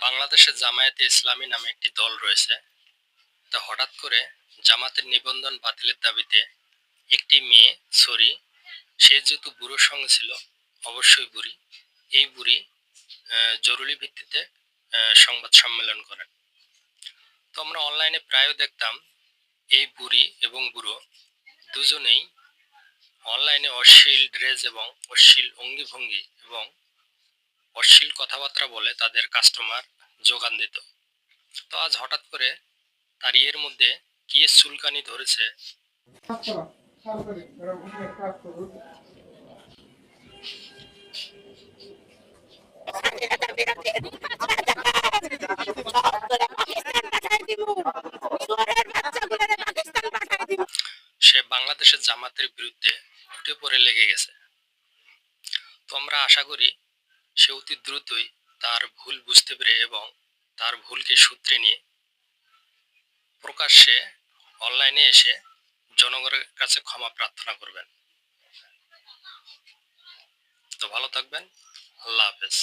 বাংলাদেশে জামায়াতে ইসলামী নামে একটি দল রয়েছে। তা হঠাৎ করে জামাতের নিবন্ধন বাতিলের দাবিতে একটি মেয়ে, সরি, সে যেহেতু বুড়োর সঙ্গে ছিল, অবশ্যই বুড়ি, এই বুড়ি জরুরি ভিত্তিতে সংবাদ সম্মেলন করেন। তো আমরা অনলাইনে প্রায় দেখতাম এই বুড়ি এবং বুড়ো দুজনেই অনলাইনে অশ্লীল ড্রেস এবং অশ্লীল অঙ্গিভঙ্গি এবং অশ্লীল কথাবার্তা বলে তাদের কাস্টমার যোগান দিত। তো আজ হঠাৎ করে তার ইয়ের মধ্যে কি চুলকানি ধরেছে। সে বাংলাদেশের জামাতের বিরুদ্ধে উঠে পড়ে লেগে গেছে। তো আমরা আশা করি সে অতি দ্রুতই তার ভুল বুঝতে পেরে এবং তার ভুলকে সূত্রে নিয়ে প্রকাশ্যে অনলাইনে এসে জনগণের কাছে ক্ষমা প্রার্থনা করবেন। তো ভালো থাকবেন। আল্লাহ হাফেজ।